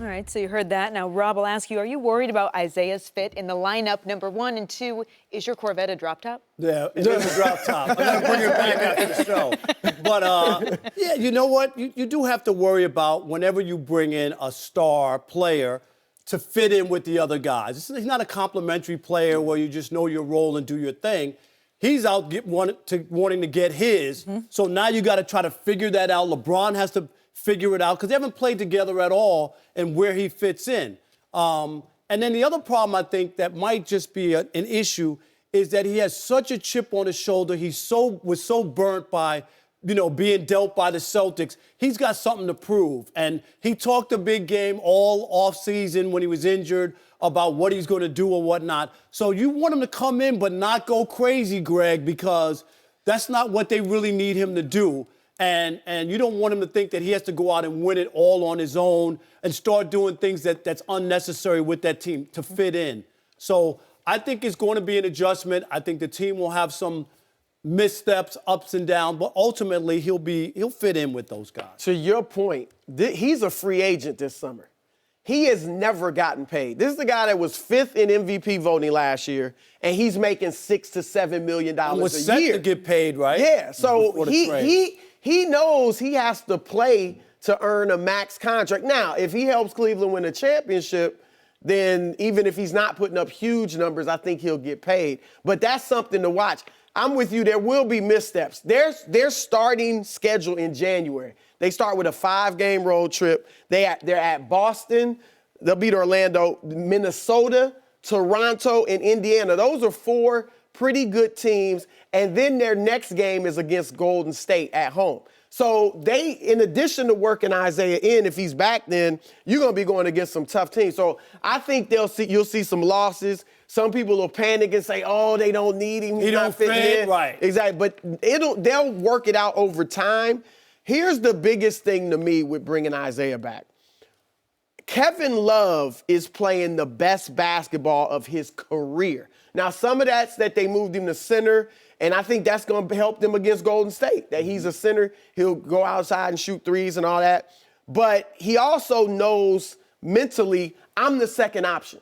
All right, so you heard that. Now, Rob, I'll ask you, are you worried about Isaiah's fit in the lineup, number one? And two, is your Corvette a drop top? Yeah, it is a drop top. I'm going to bring it back after the show. But, yeah, you know what? You do have to worry about whenever you bring in a star player to fit in with the other guys. He's not a complimentary player where you just know your role and do your thing. He's out wanting to get his. Mm-hmm. So now you got to try to figure that out. LeBron has to figure it out because they haven't played together at all and where he fits in. And then the other problem I think that might just be an issue is that he has such a chip on his shoulder. He was so burnt by, being dealt by the Celtics. He's got something to prove. And he talked a big game all offseason when he was injured about what he's going to do or whatnot. So you want him to come in but not go crazy, Greg, because that's not what they really need him to do. And you don't want him to think that he has to go out and win it all on his own and start doing things that's unnecessary with that team to fit in. So I think it's going to be an adjustment. I think the team will have some missteps, ups and downs, but ultimately he'll fit in with those guys. To your point, he's a free agent this summer. He has never gotten paid. This is the guy that was fifth in MVP voting last year, and he's making $6 to $7 million a year. Was set to get paid, right? Yeah, so he knows he has to play to earn a max contract. Now, if he helps Cleveland win a championship, then even if he's not putting up huge numbers, I think he'll get paid. But that's something to watch. I'm with you. There will be missteps. Their starting schedule in January. They start with a 5-game road trip. They're at Boston. They'll beat Orlando, Minnesota, Toronto, and Indiana. Those are 4 pretty good teams. And then their next game is against Golden State at home. So they, in addition to working Isaiah in, if he's back, then you're going to be going against some tough teams. So I think you'll see some losses. Some people will panic and say, "Oh, they don't need him. He don't fit in." Right. Exactly. But they'll work it out over time. Here's the biggest thing to me with bringing Isaiah back. Kevin Love is playing the best basketball of his career. Now, some of that's that they moved him to center, and I think that's going to help them against Golden State, that he's a center. He'll go outside and shoot threes and all that. But he also knows mentally, I'm the second option.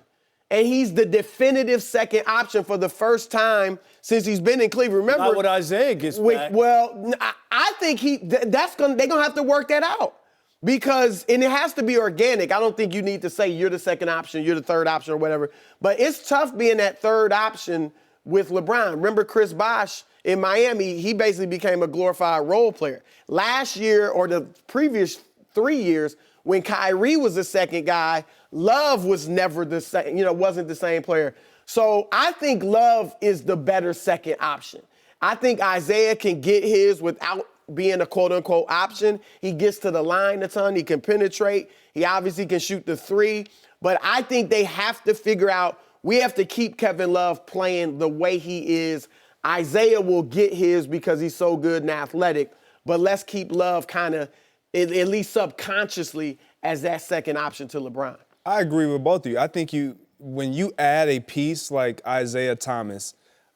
And he's the definitive second option for the first time since he's been in Cleveland. Remember, not when Isaiah gets back. Well, I think they're going to have to work that out. Because, and it has to be organic. I don't think you need to say you're the second option, you're the third option or whatever. But it's tough being that third option with LeBron. Remember Chris Bosh in Miami, he basically became a glorified role player. Last year or the previous 3 years, when Kyrie was the second guy, Love was never the same, wasn't the same player. So I think Love is the better second option. I think Isaiah can get his without being a quote-unquote option. He gets to the line a ton. He can penetrate. He obviously can shoot the three. But I think they have to figure out, we have to keep Kevin Love playing the way he is. Isaiah will get his because he's so good and athletic. But let's keep Love kind of, at least subconsciously, as that second option to LeBron. I agree with both of you. I think when you add a piece like Isaiah Thomas,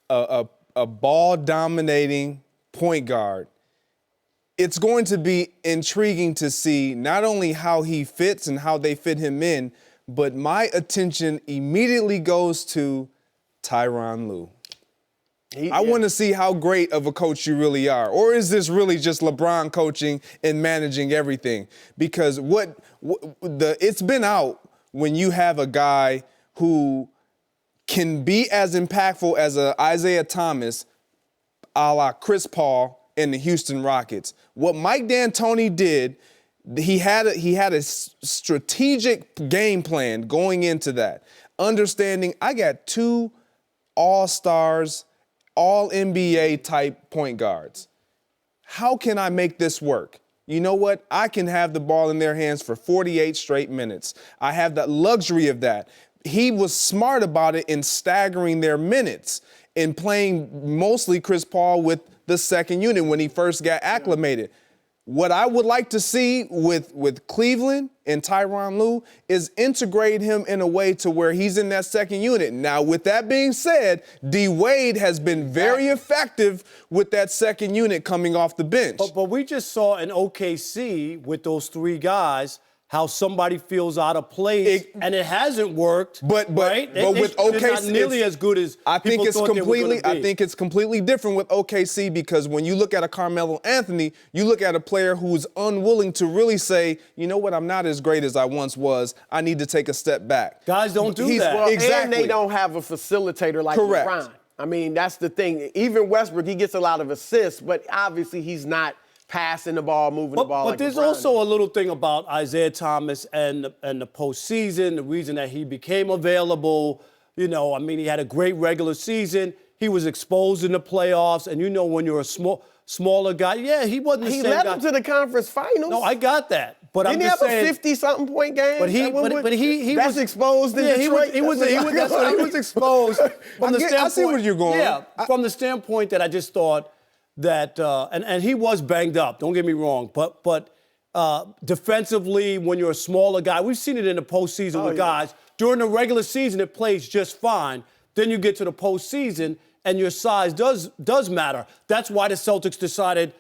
a ball-dominating point guard, it's going to be intriguing to see not only how he fits and how they fit him in, but my attention immediately goes to Tyronn Lue. I want to see how great of a coach you really are. Or is this really just LeBron coaching and managing everything? Because it's been out when you have a guy who can be as impactful as Isaiah Thomas, a la Chris Paul, in the Houston Rockets. What Mike D'Antoni did, he had a strategic game plan going into that, understanding I got 2 all-stars, all-NBA type point guards. How can I make this work? You know what? I can have the ball in their hands for 48 straight minutes. I have the luxury of that. He was smart about it in staggering their minutes and playing mostly Chris Paul with the second unit when he first got acclimated. What I would like to see with Cleveland and Tyronn Lue is integrate him in a way to where he's in that second unit. Now, with that being said, D. Wade has been very effective with that second unit coming off the bench. But we just saw in OKC with those 3 guys how somebody feels out of place, and it hasn't worked. But right? with OKC, they're not nearly as good as people thought they were gonna be. I think it's completely different with OKC because when you look at a Carmelo Anthony, you look at a player who's unwilling to really say, you know what, I'm not as great as I once was. I need to take a step back. Guys don't do that. Well, Exactly. and they don't have a facilitator like Correct. LeBron. I mean, that's the thing. Even Westbrook, he gets a lot of assists, but obviously he's not passing the ball, moving the ball. But like there's LeBron also does. a little thing about Isaiah Thomas and the postseason, the reason that he became available. You know, I mean, he had a great regular season. He was exposed in the playoffs, and you know when you're a smaller guy, yeah, he wasn't the He same led guy. them to the conference finals. No, I got that. But Didn't I'm he just have saying, a 50-something point game? But he that's was exposed in yeah, Detroit. He was exposed from the standpoint. I see where you're going. Yeah, from the standpoint that I just thought that and he was banged up. Don't get me wrong, but defensively, when you're a smaller guy, we've seen it in the postseason with guys during the regular season. It plays just fine. Then you get to the postseason, and your size does matter. That's why the Celtics decided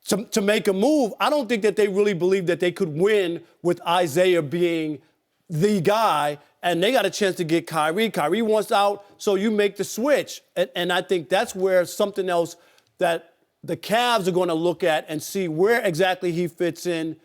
to make a move. I don't think that they really believed that they could win with Isaiah being the guy, and they got a chance to get Kyrie. Kyrie wants out, so you make the switch. And I think that's where something else that the Cavs are going to look at and see where exactly he fits in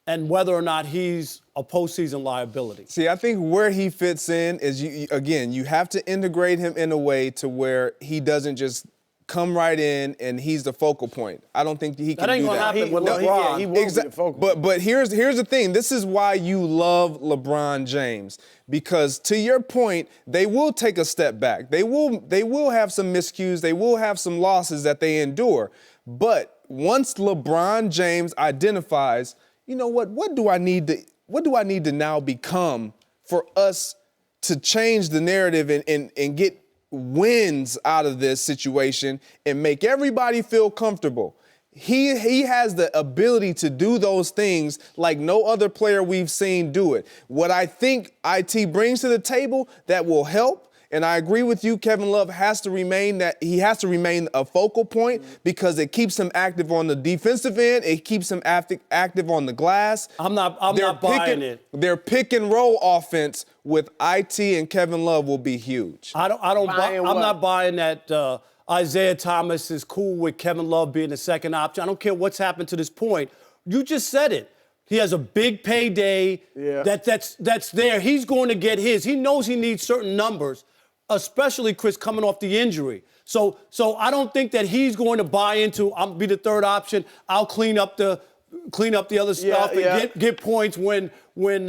and whether or not he's a postseason liability. See, I think where he fits in is, you have to integrate him in a way to where he doesn't just come right in and he's the focal point. I don't think he can That ain't do gonna that. happen with LeBron. He won't be the focal point. But here's the thing. This is why you love LeBron James, because to your point, they will take a step back. They will have some miscues. They will have some losses that they endure. But once LeBron James identifies, you know what do I need to now become for us to change the narrative and get wins out of this situation and make everybody feel comfortable. He has the ability to do those things like no other player we've seen do it. What I think IT brings to the table that will help, and I agree with you, Kevin Love has to remain a focal point because it keeps him active on the defensive end. It keeps him active on the glass. I'm not buying it. Their pick and roll offense with IT and Kevin Love will be huge. I'm not buying that Isaiah Thomas is cool with Kevin Love being the second option. I don't care what's happened to this point. You just said it. He has a big payday that's there. He's going to get his. He knows he needs certain numbers, especially Chris coming off the injury. So I don't think that he's going to buy into I'll be the third option. I'll clean up the other stuff and get points when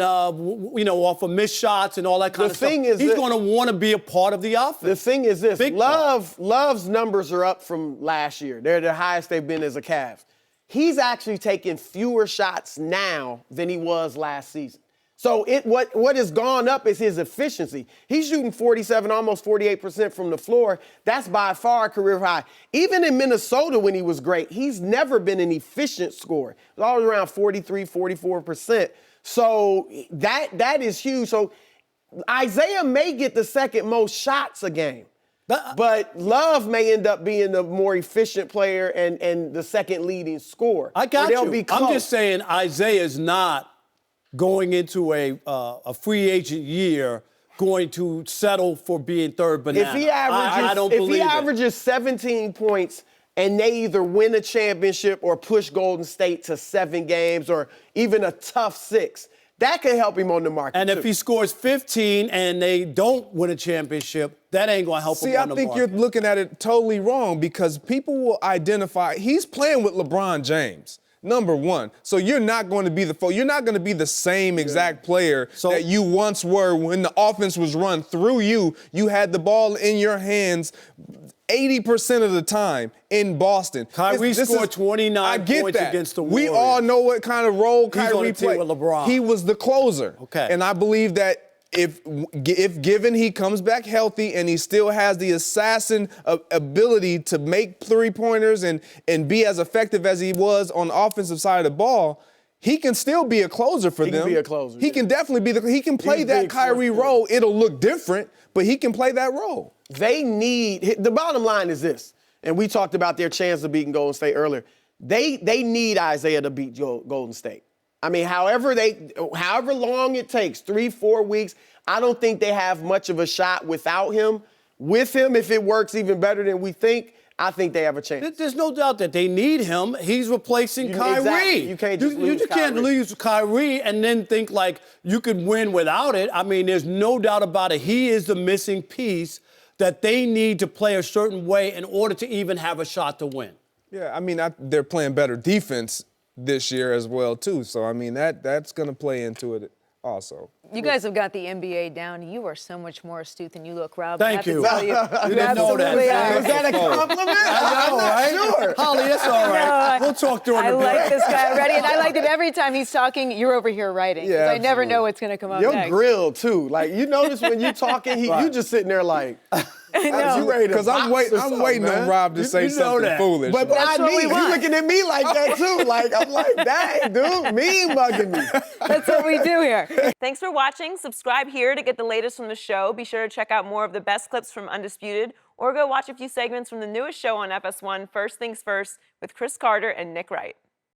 off of missed shots and all that kind of stuff. He's going to want to be a part of the offense. The thing is this: Love's numbers are up from last year. They're the highest they've been as a Cavs. He's actually taking fewer shots now than he was last season. So what has gone up is his efficiency. He's shooting 47, almost 48% from the floor. That's by far a career high. Even in Minnesota when he was great, he's never been an efficient scorer. It was always around 43, 44%. So that is huge. So Isaiah may get the second most shots a game. But Love may end up being the more efficient player and the second leading scorer. I got you. Be close. I'm just saying Isaiah's not going into a free agent year going to settle for being third banana. If he averages, I don't believe it. averages 17 points and they either win a championship or push Golden State to 7 games or even a tough 6, that could help him on the market. And if he scores 15 and they don't win a championship, that ain't going to help him on the market. See, I think you're looking at it totally wrong because people will identify he's playing with LeBron James. Number one. So you're not going to be you're not going to be the same exact player that you once were when the offense was run through you. You had the ball in your hands 80% of the time in Boston. Kyrie scored 29 points against the Warriors. We all know what kind of role Kyrie played. With LeBron. He was the closer. Okay. And I believe that if given he comes back healthy and he still has the assassin ability to make three-pointers and be as effective as he was on the offensive side of the ball, he can still be a closer for them. He can be a closer. He can definitely be he can play that Kyrie role. It'll look different, but he can play that role. The bottom line is this, and we talked about their chance of beating Golden State earlier. They need Isaiah to beat Golden State. I mean, however long it takes, 3-4 weeks, I don't think they have much of a shot without him. With him, if it works even better than we think, I think they have a chance. There's no doubt that they need him. He's replacing Kyrie. Exactly. You can't just lose You can't Kyrie. lose Kyrie and then think like you could win without it. I mean, there's no doubt about it. He is the missing piece that they need to play a certain way in order to even have a shot to win. Yeah, I mean, they're playing better defense this year as well, too. So, I mean, that's going to play into it also. You guys have got the NBA down. You are so much more astute than you look, Rob. Thank I have to you. tell you. You didn't know that. absolutely are. Is that a compliment? I know, right? Sure. Holly, it's all right. We'll talk during I the break. like this guy already, and I like that every time he's talking, you're over here writing. 'Cause Yeah, I never absolutely. know what's going to come up Your next. grill, too. Like, you notice when you talking, you just sitting there like, you ready to Because I'm box or I'm something, waiting man. on Rob to say you know something that. foolish. But That's what we you want. looking at me like that, too. Like, I'm like, dang, dude, mean mugging me. That's what we do here. Thanks for watching. Subscribe here to get the latest from the show. Be sure to check out more of the best clips from Undisputed, or go watch a few segments from the newest show on FS1, First Things First, with Chris Carter and Nick Wright.